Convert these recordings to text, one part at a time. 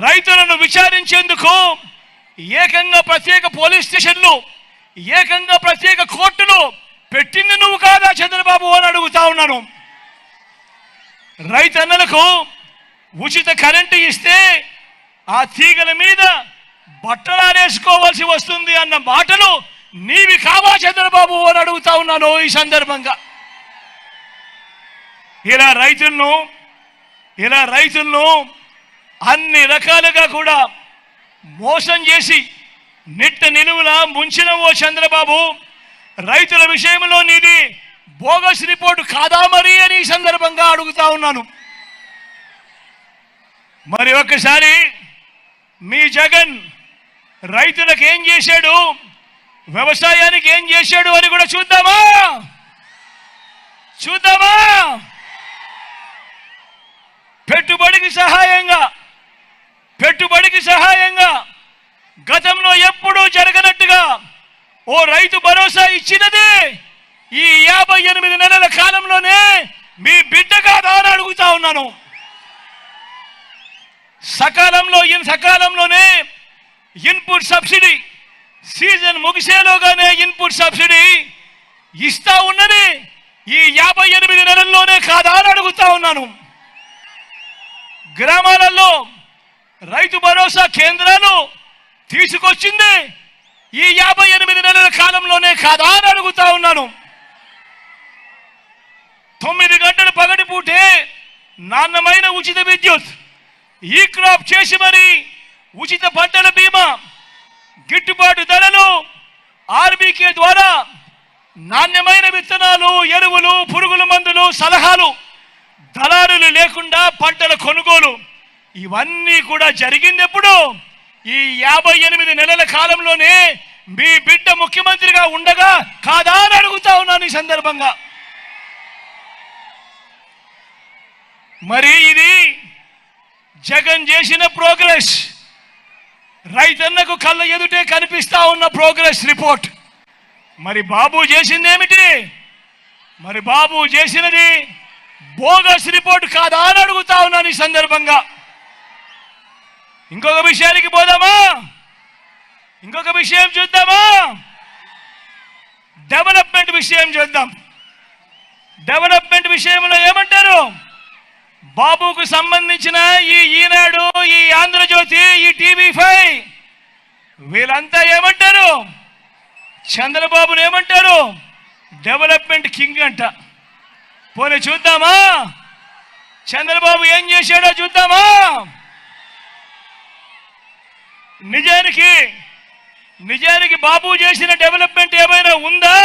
రైతులను విచారించేందుకు ఏకంగా ప్రత్యేక పోలీస్ స్టేషన్లు, ఏకంగా ప్రత్యేక కోర్టులు పెట్టింది నువ్వు కాదా చంద్రబాబు అని అడుగుతా ఉన్నాను. రైతన్నలకు ఉచిత కరెంటు ఇస్తే ఆ తీగల మీద బట్టలారేసుకోవాల్సి వస్తుంది అన్న మాటలు నీవి కావా చంద్రబాబు అని అడుగుతా ఉన్నాను. ఈ సందర్భంగా ఇలా రైతులను అన్ని రకాలుగా కూడా మోసం చేసి నిట్ట నిలువున ముంచిన ఓ చంద్రబాబు, రైతుల విషయంలో నీది బోగస్ రిపోర్టు కాదా మరి అని ఈ సందర్భంగా అడుగుతా ఉన్నాను. మరి ఒక్కసారి మీ జగన్ రైతులకు ఏం చేశాడు, వ్యవసాయానికి ఏం చేశాడు అని కూడా చూద్దామా? పెట్టుబడికి సహాయంగా గతంలో ఎప్పుడూ జరగనట్టుగా ఓ రైతు భరోసా ఇచ్చినది ఈ 58 నెలల కాలంలోనే మీ బిడ్డ కాదా అని అడుగుతా ఉన్నాను. సకాలంలోనే ఇన్పుట్ సబ్సిడీ, సీజన్ ముగిసేలోగానే ఇన్పుట్ సబ్సిడీ ఇస్తా ఉన్నది ఈ 58 నెలల్లోనే కాదా అని అడుగుతా ఉన్నాను. గ్రామాలలో రైతు భరోసా కేంద్రాలు తీసుకొచ్చింది ఈ 58 నెలల కాలంలోనే కాదా అని అడుగుతా ఉన్నాను. 9 గంటల పగటిపూటే నాణ్యమైన ఉచిత విద్యుత్, ఈ క్రాప్ చేసి మరి ఉచిత పంటల బీమా, గిట్టుబాటు ధరలు, ఆర్బీకే ద్వారా నాణ్యమైన విత్తనాలు, ఎరువులు, పురుగుల మందులు, సలహాలు, దళారులు లేకుండా పంటల కొనుగోలు, ఇవన్నీ కూడా జరిగింది ఎప్పుడు? ఈ 58 నెలల కాలంలోనే మీ బిడ్డ ముఖ్యమంత్రిగా ఉండగా కాదా అని అడుగుతా ఉన్నాను ఈ సందర్భంగా. మరి ఇది జగన్ చేసిన ప్రోగ్రెస్, రైతన్నకు కళ్ళ ఎదుటే కనిపిస్తా ఉన్న ప్రోగ్రెస్ రిపోర్ట్. మరి బాబు చేసింది ఏమిటి? మరి బాబు చేసినది బోగస్ రిపోర్ట్ కాదా అని అడుగుతా ఉన్నాను ఈ సందర్భంగా. ఇంకొక విషయానికి పోదామా? ఇంకొక విషయం చూద్దామా? డెవలప్మెంట్ విషయం చూద్దాం. డెవలప్మెంట్ విషయంలో ఏమంటారు? బాబుకు సంబంధించిన ఈ ఈనాడు, ఈ ఆంధ్రజ్యోతి, ఈ టీవీ5 వీళ్ళంతా ఏమంటారు? చంద్రబాబును ఏమంటారు? డెవలప్మెంట్ కింగ్ అంట. పోనీ చూద్దామా చంద్రబాబు ఏం చేశాడో చూద్దామా? నిజానికి బాబు చేసిన డెవలప్మెంట్ ఏమైనా ఉందా?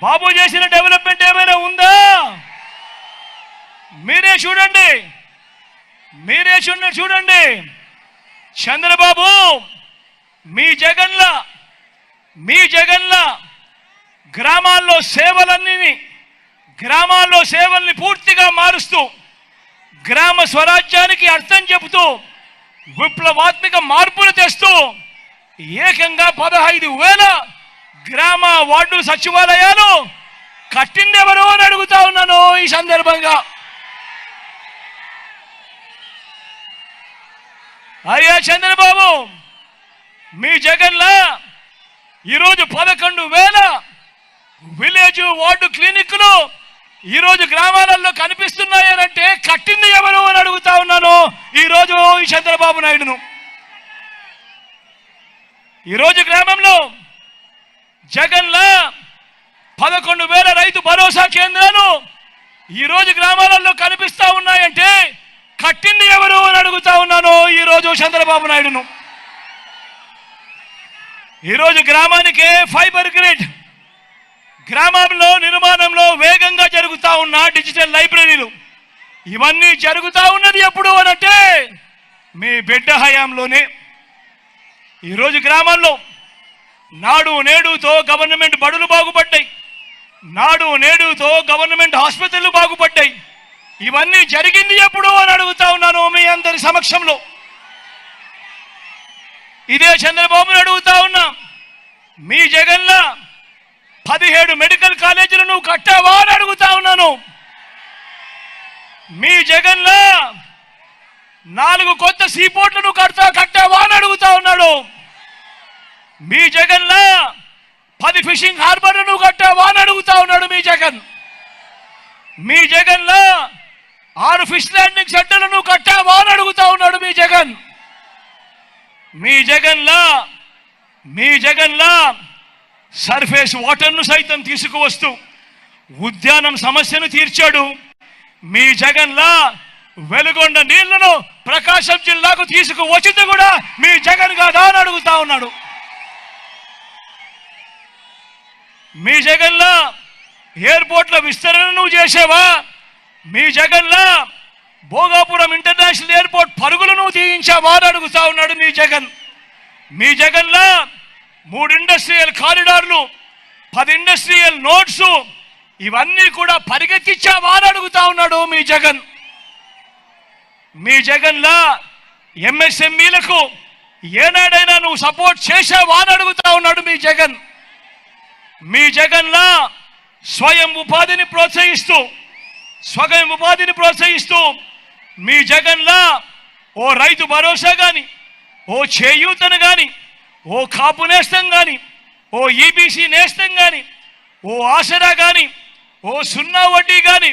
బాబు చేసిన డెవలప్మెంట్ ఏమైనా ఉందా? మీరే చూడండి. చంద్రబాబు మీ జగన్ల గ్రామాల్లో సేవల్ని పూర్తిగా మారుస్తూ, గ్రామ స్వరాజ్యానికి అర్థం చెబుతూ, విప్లవాత్మక మార్పులు తెస్తూ ఏకంగా 15,000 గ్రామ వార్డు సచివాలయాలు కట్టిందెవరు అని అడుగుతా ఉన్నాను ఈ సందర్భంగా. అయ్యా చంద్రబాబు, మీ జగన్లా ఈరోజు 11,000 విలేజ్ వార్డు క్లినిక్లు ఈరోజు గ్రామాలలో కనిపిస్తున్నాయనంటే కట్టింది ఎవరు అని అడుగుతా ఉన్నాను ఈరోజు ఈ చంద్రబాబు నాయుడును. ఈరోజు గ్రామంలో జగన్లా 11,000 రైతు భరోసా కేంద్రాలు ఈరోజు గ్రామాలలో కనిపిస్తా ఉన్నాయంటే కట్టింది ఎవరు అని అడుగుతా ఉన్నాను ఈరోజు చంద్రబాబు నాయుడును. ఈరోజు గ్రామానికి ఫైబర్ గ్రిడ్, గ్రామంలో నిర్మాణంలో వేగంగా జరుగుతా ఉన్న డిజిటల్ లైబ్రరీలు, ఇవన్నీ జరుగుతా ఉన్నది ఎప్పుడు అనంటే మీ బిడ్డ హయాంలోనే. ఈరోజు గ్రామాల్లో నాడు నేడుతో గవర్నమెంట్ బడులు బాగుపడ్డాయి, నాడు నేడుతో గవర్నమెంట్ హాస్పిటళ్లు బాగుపడ్డాయి. ఇవన్నీ జరిగింది ఎప్పుడు అని అడుగుతా ఉన్నాను మీ అందరి సమక్షంలో. ఇదే చంద్రబాబుని అడుగుతా ఉన్నా, మీ జగన్లా 17 మెడికల్ కాలేజీలు నువ్వు కట్టావా అని అడుగుతా ఉన్నాను. మీ జగన్లా 4 కొత్త సీపోర్ట్లను కట్టావా అని అడుగుతా ఉన్నాడు. మీ జగన్లా 10 ఫిషింగ్ హార్బర్లను కట్టావా అని అడుగుతా ఉన్నాడు మీ జగన్. మీ జగన్లా 6 ఫిష్ ల్యాండింగ్ సెంటర్లను కట్టావా అని అడుగుతా ఉన్నాడు మీ జగన్. మీ జగన్లా సర్ఫేస్ వాటర్ను సైతం తీసుకువస్తూ ఉద్యానం సమస్యను తీర్చాడు. మీ జగన్లా వెలుగొండ నీళ్లను ప్రకాశం జిల్లాకు తీసుకువచ్చింది కూడా మీ జగన్ కాదా అని అడుగుతా ఉన్నాడు. మీ జగన్లా ఎయిర్పోర్ట్ల విస్తరణ నువ్వు చేసావా? మీ జగన్లా భోగాపురం ఇంటర్నేషనల్ ఎయిర్పోర్ట్ పరుగులు నువ్వు తీయించావా అని అడుగుతా ఉన్నాడు మీ జగన్. మీ జగన్లా 3 ఇండస్ట్రియల్ కారిడార్లు, 10 ఇండస్ట్రియల్ నోట్స్ ఇవన్నీ కూడా పరిగెత్తించావా అని అడుగుతా ఉన్నాడు మీ జగన్. మీ జగన్లా ఎంఎస్ఎంఈలకు ఏనాడైనా నువ్వు సపోర్ట్ చేసావా అని అడుగుతా ఉన్నాడు మీ జగన్. మీ జగన్లా స్వయం ఉపాధిని ప్రోత్సహిస్తూ మీ జగన్లా ఓ రైతు భరోసా కానీ, ఓ చేయూతను కానీ, ఓ కాపు నేస్తం కానీ, ఓ ఈబీసీ నేస్తం కానీ, ఓ ఆసరా కానీ, ఓ 0 వడ్డీ కానీ,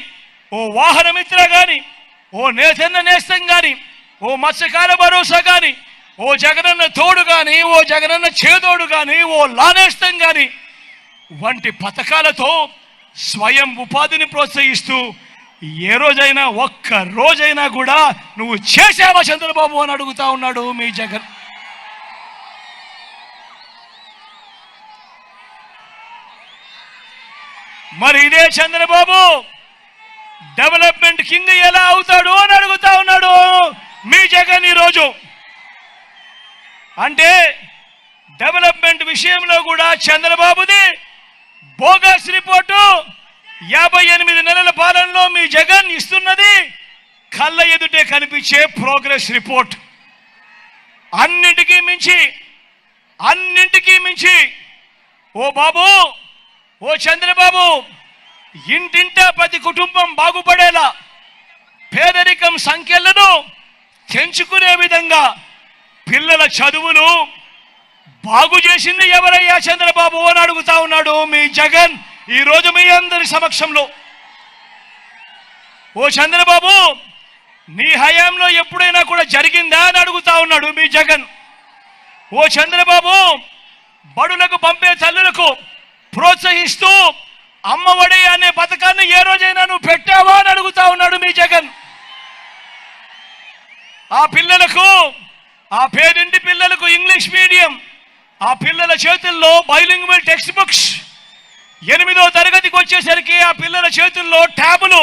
ఓ వాహన మిత్ర కానీ, ఓ నేతన్న నేస్తం కానీ, ఓ మత్స్యకార భరోసా కానీ, ఓ జగనన్న తోడు కానీ, ఓ జగనన్న చేదోడు కానీ, ఓ లానేస్తం కానీ వంటి పథకాలతో స్వయం ఉపాధిని ప్రోత్సహిస్తూ ఏ రోజైనా ఒక్క రోజైనా కూడా నువ్వు చేసావా చంద్రబాబు అని అడుగుతా ఉన్నాడు మీ జగన్. మరి ఇదే చంద్రబాబు డెవలప్మెంట్ కింగ్ ఎలా అవుతాడు అని అడుగుతా ఉన్నాడు మీ జగన్ ఈరోజు. అంటే డెవలప్మెంట్ విషయంలో కూడా చంద్రబాబుది బోగస్ రిపోర్టు. 58 నెలల పాలనలో మీ జగన్ ఇస్తున్నది కళ్ళ ఎదుటే కనిపించే ప్రోగ్రెస్ రిపోర్ట్. అన్నింటికీ మించి ఓ బాబు, ఓ చంద్రబాబు, ఇంటింటా ప్రతి కుటుంబం బాగుపడేలా పేదరికం సంఖ్యలను తెంచుకునే విధంగా పిల్లల చదువులు బాగు చేసింది ఎవరయ్యా చంద్రబాబు అని అడుగుతా ఉన్నాడు మీ జగన్ ఈరోజు మీ అందరి సమక్షంలో. ఓ చంద్రబాబు, నీ హయాంలో ఎప్పుడైనా కూడా జరిగిందా అని అడుగుతా ఉన్నాడు మీ జగన్. ఓ చంద్రబాబు, బడులకు పంపే తల్లులకు ప్రోత్సహిస్తూ అమ్మఒడి అనే పథకాన్ని ఏ రోజైనా నువ్వు పెట్టావా అని అడుగుతా ఉన్నాడు మీ జగన్. ఆ పిల్లలకు, ఆ పేదింటి పిల్లలకు ఇంగ్లీష్ మీడియం, ఆ పిల్లల చేతుల్లో బైలింగ్వల్ టెక్స్ట్ బుక్స్, 8వ తరగతికి వచ్చేసరికి ఆ పిల్లల చేతుల్లో ట్యాబులు,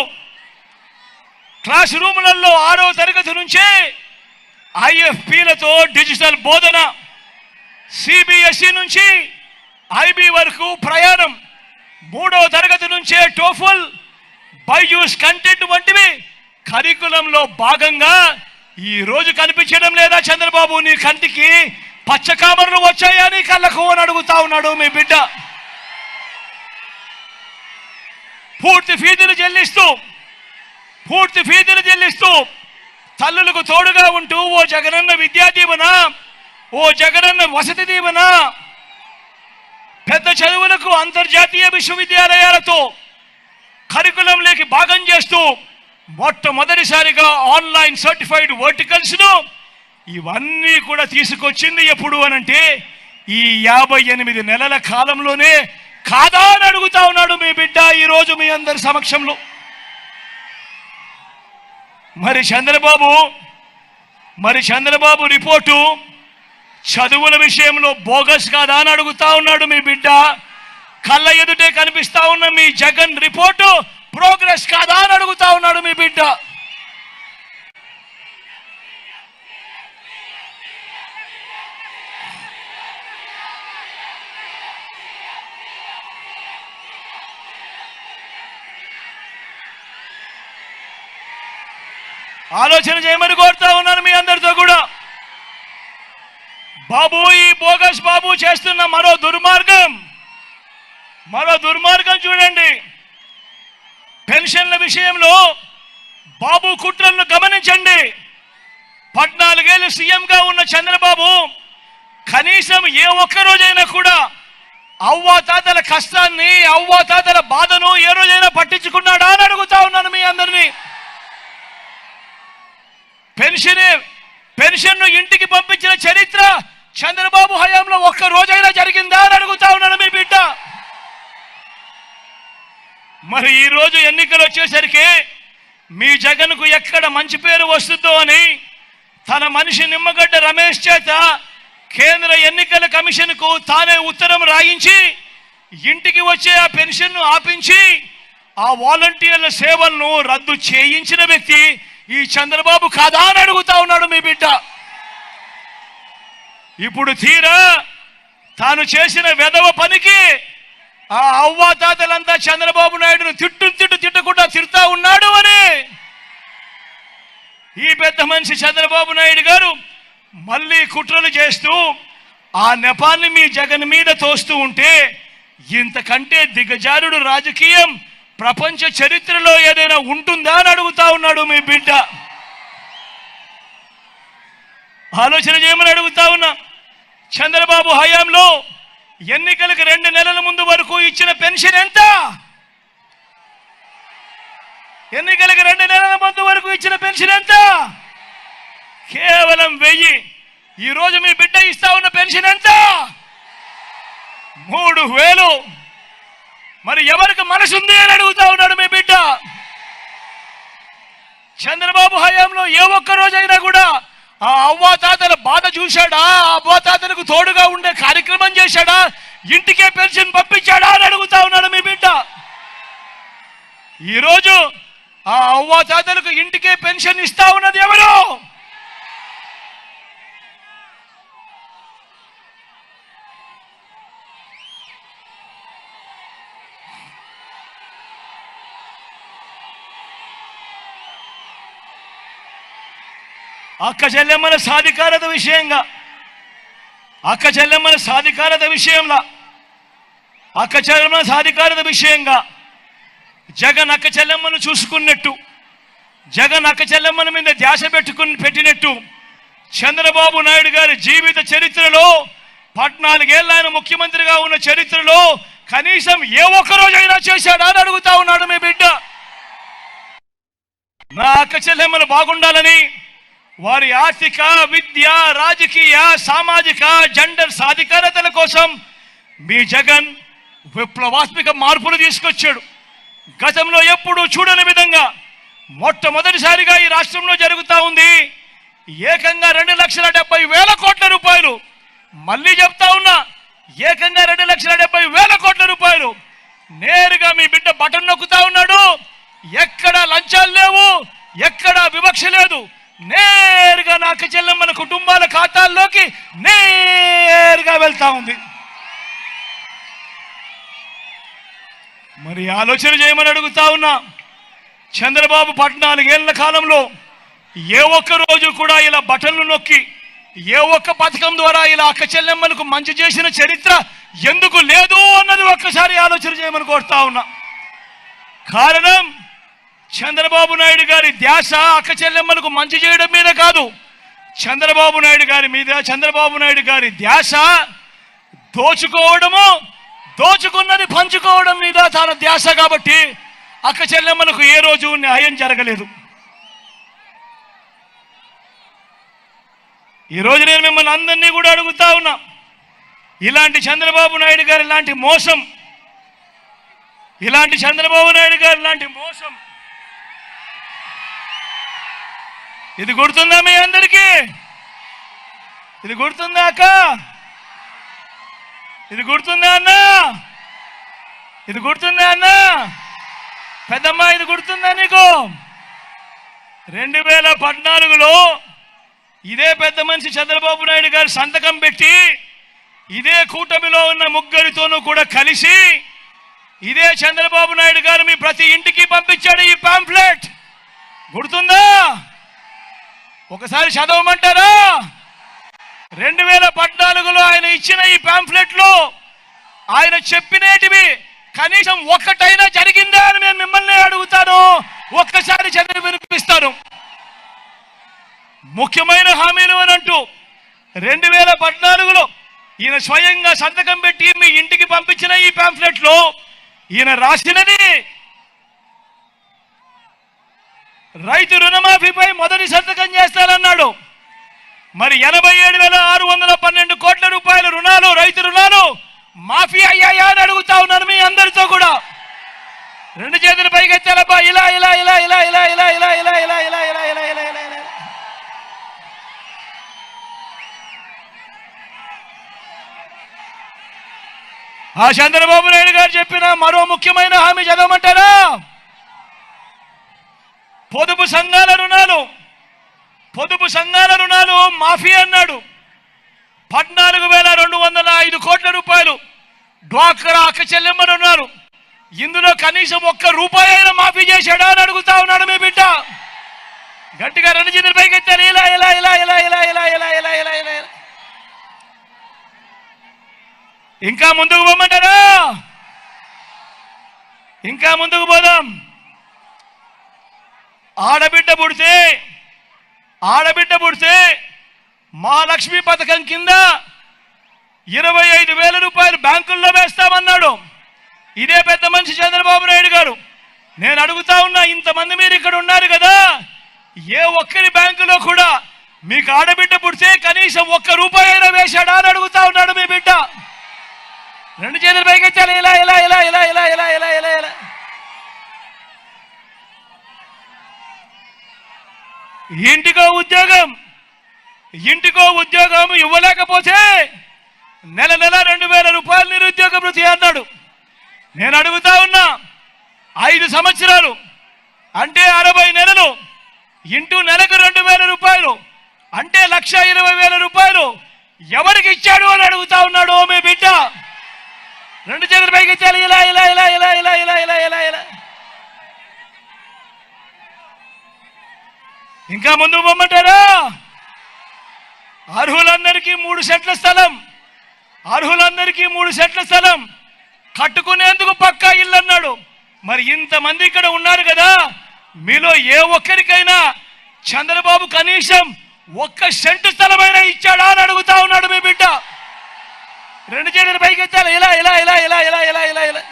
క్లాస్ రూములలో 6వ తరగతి నుంచే ఐఎఫ్పీలతో డిజిటల్ బోధన, సిబిఎస్ఈ నుంచి ఐబీ వరకు ప్రయాణం, 3వ తరగతి నుంచే టోఫల్, బైజూస్ కంటెంట్ వంటివి కరికులంలో భాగంగా ఈ రోజు కనిపించడం లేదా చంద్రబాబు? నీ కంటికి పచ్చకామర్లు వచ్చాయా నీ కళ్ళకు అని అడుగుతా ఉన్నాడు మీ బిడ్డ. పూర్తి ఫీజులు చెల్లిస్తూ తల్లులకు తోడుగా ఉంటూ ఓ జగనన్న విద్యా దీవెన, ఓ జగనన్న వసతి దీవెన, పెద్ద చదువులకు అంతర్జాతీయ విశ్వవిద్యాలయాలతో కరికులంలోకి భాగం చేస్తూ మొట్టమొదటిసారిగా ఆన్లైన్ సర్టిఫైడ్ వర్టికల్స్ ను ఇవన్నీ కూడా తీసుకొచ్చింది ఎప్పుడు అనంటే ఈ 58 నెలల కాలంలోనే కాదా అని అడుగుతా ఉన్నాడు మీ బిడ్డ ఈరోజు మీ అందరి సమక్షంలో. మరి చంద్రబాబు రిపోర్టు చదువుల విషయంలో బోగస్ కాదా అని అడుగుతా ఉన్నాడు మీ బిడ్డ. కళ్ళ ఎదుటే కనిపిస్తా ఉన్న మీ జగన్ రిపోర్టు ప్రోగ్రెస్ కాదా అని అడుగుతా ఉన్నాడు మీ బిడ్డ. ఆలోచన చేయమని కోరుతా ఉన్నాను మీ అందరితో కూడా. బాబు, ఈ బోగస్ బాబు చేస్తున్న మరో దుర్మార్గం చూడండి. పెన్షన్ల విషయంలో బాబు కుట్రలను గమనించండి. 14 ఏళ్ళు సీఎంగా ఉన్న చంద్రబాబు కనీసం ఏ ఒక్క రోజైనా కూడా అవ్వాతాతల కష్టాన్ని, అవ్వాతాతల బాధను ఏ రోజైనా పట్టించుకున్నాడా అని అడుగుతా ఉన్నాను మీ అందరినీ. పెన్షన్ ఇంటికి పంపించిన చరిత్ర చంద్రబాబు హయాంలో ఒక్క రోజైనా జరిగిందా అని అడుగుతా ఉన్నాను మీ బిడ్డ. మరి ఈ రోజు ఎన్నికలు వచ్చేసరికి మీ జగన్కు ఎక్కడ మంచి పేరు వస్తుందో అని తన మనిషి నిమ్మగడ్డ రమేష్ చేత కేంద్ర ఎన్నికల కమిషన్కు తానే ఉత్తరం రాయించి ఇంటికి వచ్చే ఆ పెన్షన్ను ఆపించి ఆ వాలంటీర్ల సేవలను రద్దు చేయించిన వ్యక్తి ఈ చంద్రబాబు కాదా అని అడుగుతా ఉన్నాడు మీ బిడ్డ. ఇప్పుడు తీరా తాను చేసిన వెధవ పనికి ఆ అవ్వాతాతలంతా చంద్రబాబు నాయుడును తిట్టకుండా తిడతా ఉన్నాడు అని ఈ పెద్ద మనిషి చంద్రబాబు నాయుడు గారు మళ్ళీ కుట్రలు చేస్తూ ఆ నెపాన్ని మీ జగన్ మీద తోస్తూ ఉంటే ఇంతకంటే దిగజారుడు రాజకీయం ప్రపంచ చరిత్రలో ఏదైనా ఉంటుందా అని అడుగుతా ఉన్నాడు మీ బిడ్డ. ఆలోచన చేయమని అడుగుతా ఉన్నా. చంద్రబాబు హయాంలో ఎన్నికలకు 2 నెలల ముందు వరకు ఇచ్చిన పెన్షన్ ఎంత? ఎన్నికలకు 2 నెలల ముందు వరకు ఇచ్చిన పెన్షన్ ఎంత? కేవలం 1000. ఈ రోజు మీ బిడ్డ ఇస్తా ఉన్న పెన్షన్ ఎంత? 3000. మరి ఎవరికి మనసు ఉంది అని అడుగుతా ఉన్నాడు మీ బిడ్డ. చంద్రబాబు హయాంలో ఏ ఒక్క రోజైనా కూడా ఆ అవ్వాతాతల బాధ చూశాడా? ఆ అవ్వాతాతలకు తోడుగా ఉండే కార్యక్రమం చేశాడా? ఇంటికే పెన్షన్ పంపించాడా అని అడుగుతా ఉన్నాడు మీ బిడ్డ. ఈరోజు ఆ అవ్వాతాతలకు ఇంటికే పెన్షన్ ఇస్తా ఉన్నది ఎవరు? అక్క చెల్లెమ్మల సాధికారత విషయంగా జగన్ అక్క చెల్లెమ్మను చూసుకున్నట్టు, జగన్ అక్క చెల్లెమ్మల మీద ధ్యాస పెట్టినట్టు చంద్రబాబు నాయుడు గారి జీవిత చరిత్రలో 14 ఏళ్ళు ఆయన ముఖ్యమంత్రిగా ఉన్న చరిత్రలో కనీసం ఏ ఒక్క రోజైనా చేశాడా అని అడుగుతా ఉన్నాడు మీ బిడ్డ. నా అక్క చెల్లెమ్మలు బాగుండాలని వారి ఆర్థిక, విద్య, రాజకీయ, సామాజిక, జెండర్ సాధికారతల కోసం మీ జగన్ విప్లవాత్మక మార్పులు తీసుకొచ్చాడు. గతంలో ఎప్పుడూ చూడని విధంగా మొట్టమొదటిసారిగా ఈ రాష్ట్రంలో జరుగుతూ ఉంది. ఏకంగా 2,70,000 కోట్ల రూపాయలు, మళ్ళీ చెప్తా ఉన్నా, ఏకంగా 2,70,000 కోట్ల రూపాయలు నేరుగా మీ బిడ్డ బటన్ నొక్కుతా ఉన్నాడు. ఎక్కడా లంచాలు లేవు, ఎక్కడా వివక్ష లేదు. నేరుగా నా అక్క చెల్లెమ్మల కుటుంబాల ఖాతాల్లోకి నేరుగా వెళ్తా ఉంది. మరి ఆలోచన చేయమని అడుగుతా ఉన్నా. చంద్రబాబు 14 ఏళ్ల కాలంలో ఏ ఒక్క రోజు కూడా ఇలా బటన్లు నొక్కి ఏ ఒక్క పథకం ద్వారా ఇలా అక్క చెల్లెమ్మలకు మంచి చేసిన చరిత్ర ఎందుకు లేదు అన్నది ఒక్కసారి ఆలోచన చేయమని కోరుతా ఉన్నా. కారణం చంద్రబాబు నాయుడు గారి ధ్యాస అక్క చెల్లెమ్మలకు మంచి చేయడం మీద కాదు. చంద్రబాబు నాయుడు గారి ధ్యాస దోచుకోవడము, దోచుకున్నది పంచుకోవడం మీద తన ధ్యాస. కాబట్టి అక్క చెల్లెమ్మలకు ఏ రోజు న్యాయం జరగలేదు. ఈరోజు నేను మిమ్మల్ని అందరినీ కూడా అడుగుతా ఉన్నా, ఇలాంటి చంద్రబాబు నాయుడు గారు ఇలాంటి మోసం, ఇది గుర్తుందా మీ అందరికీ? ఇది గుర్తుందా అక్క? ఇది గుర్తుందా అన్నా? ఇది గుర్తుందా అన్నా? పెద్దమ్మ ఇది గుర్తుందా నీకు? 2014లో ఇదే పెద్ద మనిషి చంద్రబాబు నాయుడు గారు సంతకం పెట్టి ఇదే కూటమిలో ఉన్న ముగ్గురితోనూ కూడా కలిసి ఇదే చంద్రబాబు నాయుడు గారు మీ ప్రతి ఇంటికి పంపించాడు ఈ పాంఫ్లెట్. గుర్తుందా? ఒకసారి చదవమంటారా? 2014లో ఆయన ఇచ్చిన ఈ పాంఫ్లెట్ లో ఆయన చెప్పినేటివి కనీసం ఒక్కటైనా జరిగిందా అని నేను మిమ్మల్ని అడుగుతాను. ఒక్కసారి చదివి వినిపిస్తాను. ముఖ్యమైన హామీలు అని అంటూ 2014లో ఈయన స్వయంగా సంతకం పెట్టి మీ ఇంటికి పంపించిన ఈ పాంఫ్లెట్ లో ఈయన రాసినది రైతు రుణమాఫీపై మొదటి సంతకం చేస్తానన్నాడు. మరి 87,612 కోట్ల రూపాయల రుణాలు, రైతు రుణాలు మాఫీ అయ్యాయా అని అడుగుతా ఉన్నాను మీ అందరితో కూడా. రెండు చేతుల పైకి ఎత్తాలబ్బా, ఇలా ఇలా ఇలా ఇలా ఇలా ఇలా ఇలా ఇలా ఇలా ఇలా ఇలా ఇలా ఇలా ఇలా ఇలా. ఆ చంద్రబాబు నాయుడు గారు చెప్పిన మరో ముఖ్యమైన హామీ చదవమంటారా? పొదుపు సంఘాల రుణాలు మాఫీ అన్నాడు. 14,205 కోట్ల రూపాయలు డ్వాక్రా అక్క చెల్లెమ్మ రుణాలు, ఇందులో కనీసం ₹1 అయినా మాఫీ చేశాడా అని అడుగుతా ఉన్నాడు మీ బిడ్డ. గట్టిగా రెండు చేతుల పైకి ఎత్తారు, ఇలా ఇలా ఇలా ఇలా ఇలా ఇలా ఇలా ఇలా ఇలా ఇలా. ఇంకా ముందుకు పోమంటారా? ఇంకా ముందుకు పోదాం. ఆడబిడ్డ పుడితే మహాలక్ష్మి పథకం కింద 25,000 రూపాయలు బ్యాంకుల్లో వేస్తామన్నాడు. ఇదే పెద్ద మనిషి చంద్రబాబు నాయుడు గారు. నేను అడుగుతా ఉన్నా, ఇంతమంది మీరు ఇక్కడ ఉన్నారు కదా, ఏ ఒక్కరి బ్యాంకులో కూడా మీకు ఆడబిడ్డ పుడితే కనీసం ₹1 అయినా వేశాడా అని అడుగుతా ఉన్నాడు మీ బిడ్డ. రెండు చేతుల పైకి ఎత్తాలి, ఇలా ఇలా ఇలా ఇలా ఇలా ఇలా ఇలా ఇలా ఇలా. ఇంటికో ఉద్యోగం ఇవ్వలేకపోతే నెల 2,000 రూపాయలు నిరుద్యోగ భృతి అన్నాడు. నేను అడుగుతా ఉన్నా, 5 సంవత్సరాలు అంటే 60 నెలలు ఇంటూ నెలకు 2,000 రూపాయలు అంటే 1,20,000 రూపాయలు ఎవరికి ఇచ్చాడు అని అడుగుతా ఉన్నాడు మీ బిడ్డ. రెండు చేతుల పైకి ఇచ్చాలి, ఇలా ఇలా ఇలా ఇలా ఇలా ఇలా ఇలా ఇలా ఇలా. ఇంకా ముందుకు పొమ్మంటారా? అర్హులందరికీ 3 సెంట్ల స్థలం కట్టుకునేందుకు పక్కా ఇల్లు అన్నాడు. మరి ఇంతమంది ఇక్కడ ఉన్నారు కదా, మీలో ఏ ఒక్కరికైనా చంద్రబాబు కనీసం 1 సెంటు స్థలమైనా ఇచ్చాడా అని అడుగుతా ఉన్నాడు మీ బిడ్డ. రెండు చేతుల పైకి ఎత్తాలి, ఇలా ఇలా ఇలా ఇలా ఇలా ఇలా ఇలా ఇలా.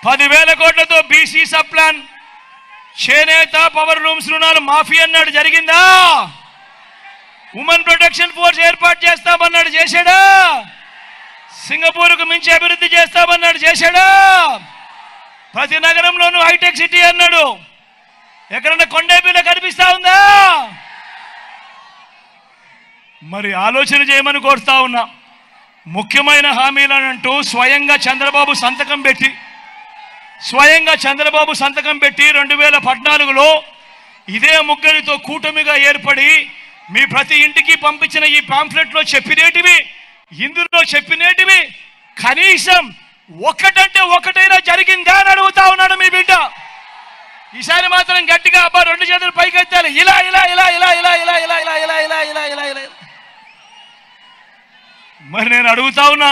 ₹10,000 కోట్లతో బీసీ సబ్ ప్లాన్, చేనేత, పవర్ లూమ్స్ రుణాలు మాఫీ అన్నాడు. జరిగిందా? ఉమెన్ ప్రొటెక్షన్ ఫోర్స్ ఏర్పాటు చేస్తామన్నాడు. చేశాడా? సింగపూర్కు మించి అభివృద్ధి చేస్తామన్నాడు. చేశాడా? ప్రతి నగరంలోనూ హైటెక్ సిటీ అన్నాడు. ఎక్కడన్నా కొండేపీలో కనిపిస్తా ఉందా? మరి ఆలోచన చేయమని కోరుతా ఉన్నా. ముఖ్యమైన హామీలనంటూ స్వయంగా చంద్రబాబు సంతకం పెట్టి 2014లో ఇదే ముగ్గురితో కూటమిగా ఏర్పడి మీ ప్రతి ఇంటికి పంపించిన ఈ పాంఫ్లెట్లో చెప్పినేటివి, ఇందులో చెప్పినేటివి కనీసం ఒకటంటే ఒకటైనా జరిగిందా అని అడుగుతా ఉన్నాడు మీ బిడ్డ. ఈసారి మాత్రం గట్టిగా అబ్బా రెండు చేతులు పైకెత్తాలి, ఇలా ఇలా ఇలా ఇలా ఇలా ఇలా ఇలా ఇలా ఇలా ఇలా ఇలా ఇలా ఇలా. మరి నేను అడుగుతా ఉన్నా,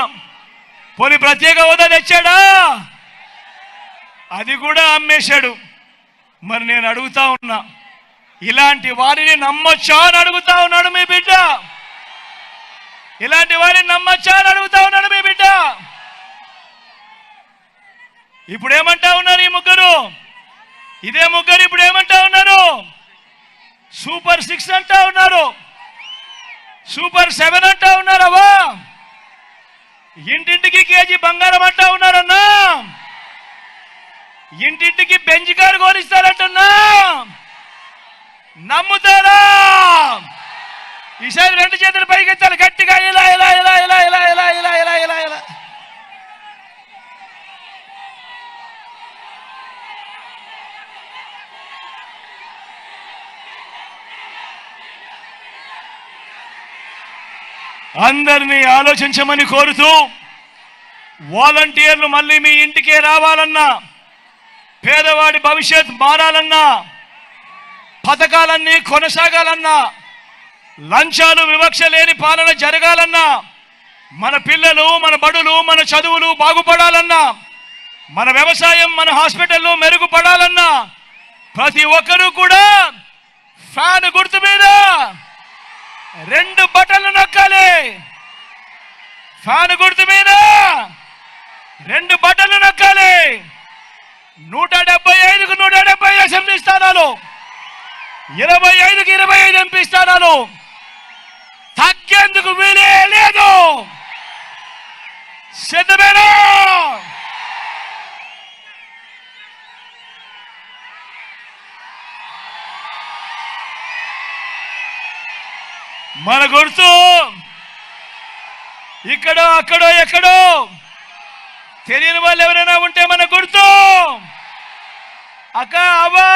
పోనీ ప్రత్యేక హోదా తెచ్చాడా? అది కూడా అమ్మేశాడు. మరి నేను అడుగుతా ఉన్నా, ఇలాంటి వారిని నమ్మొచ్చా అని అడుగుతా ఉన్నాడు మీ బిడ్డ. ఇలాంటి వారిని నమ్మొచ్చా అని అడుగుతా ఉన్నాడు మీ బిడ్డ. ఇప్పుడు ఏమంటా ఉన్నారు ఈ ముగ్గురు? ఇదే ముగ్గురు ఇప్పుడు ఏమంటా ఉన్నారు? సూపర్ 6 అంటా ఉన్నారు, సూపర్ 7 అంటా ఉన్నారవా, ఇంటింటికి కేజీ బంగారం అంటా ఉన్నారన్నా, ఇంటింటికి బెంజ్ కారు కోరిస్తారంటున్నా. నమ్ముతారా? ఈసారి రెండు చేతులు పైకెత్తాలి గట్టిగా, ఇలా ఇలా ఇలా ఇలా ఇలా ఇలా ఇలా ఇలా ఇలా ఇలా. అందరినీ ఆలోచించమని కోరుతూ, వాలంటీర్లు మళ్ళీ మీ ఇంటికే రావాలన్నా, పేదవాడి భవిష్యత్ మారాలన్నా, పథకాలన్నీ కొనసాగాలన్నా, లంచాలు వివక్ష లేని పాలన జరగాలన్నా, మన పిల్లలు, మన బడులు, మన చదువులు బాగుపడాలన్నా మన వ్యవసాయం, మన హాస్పిటల్లో మెరుగుపడాలన్నా ప్రతి ఒక్కరూ కూడా ఫ్యాన్ గుర్తు మీద 2 బటన్లు నొక్కాలి. ఫ్యాన్ గుర్తు మీద 2 బటన్లు నొక్కాలి. 175కు 170 అసెంబ్లీ స్థానాలు, 25కి 25 ఎంపీ స్థానాలు తగ్గేందుకు వీలే లేదు. సిద్ధమేనా? మన గుర్తు ఇక్కడో అక్కడో ఎక్కడో తెలియని వాళ్ళు ఎవరైనా ఉంటే మన గుర్తు అక్క అవ్వా,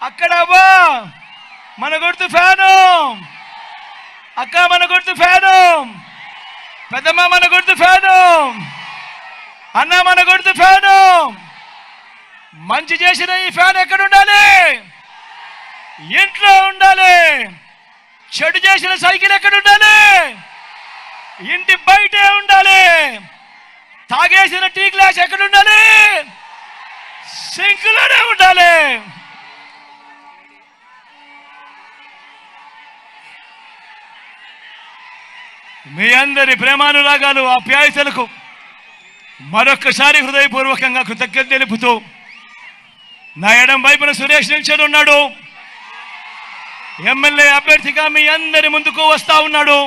అక్కడ అవ్వా మన గుర్తు ఫ్యాను, అక్క మన గుర్తు ఫ్యాను, పెద్దమ్మ మన గుర్తు ఫ్యాను, అన్న మన గుర్తు ఫ్యాను. మంచి చేసిన ఈ ఫ్యాన్ ఎక్కడ ఉండాలి? ఇంట్లో ఉండాలి. చెడు చేసిన సైకిల్ ఎక్కడ ఉండాలి? ఇంటి బయటే ఉండాలి. తాగేసిన టీ గ్లాస్ ఎక్కడ ఉండాలి? సింక్లోనే ఉండాలి. మీ అందరి ప్రేమానురాగాలు, ఆప్యాయతలకు మరొక్కసారి హృదయపూర్వకంగా కృతజ్ఞత తెలుపుతూ, నా ఎడం వైపున సురేష్ నిల్చొని ఉన్నాడు. ఎమ్మెల్యే అభ్యర్థిగా మీ అందరి ముందుకు వస్తా ఉన్నాడు.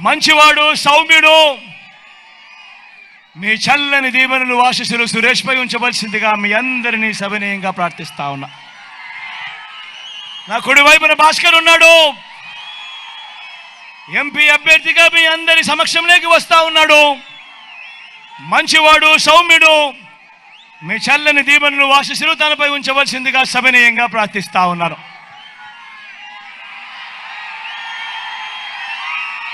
మంచివాడు, సౌమ్యుడు. మీ చల్లని దీవెనలు, ఆశీస్సులు సురేష్ పై ఉంచవలసిందిగా మీ అందరినీ సవినయంగా ప్రార్థిస్తా ఉన్నా. నా కుడి వైపున భాస్కర్ ఉన్నాడు. ఎంపీ అభ్యర్థిగా మీ అందరి సమక్షంలోకి వస్తా ఉన్నాడు. మంచివాడు, సౌమ్యుడు. మీ చల్లని దీవెనలు, ఆశీస్సులు తనపై ఉంచవలసిందిగా సవినయంగా ప్రార్థిస్తా ఉన్నారు.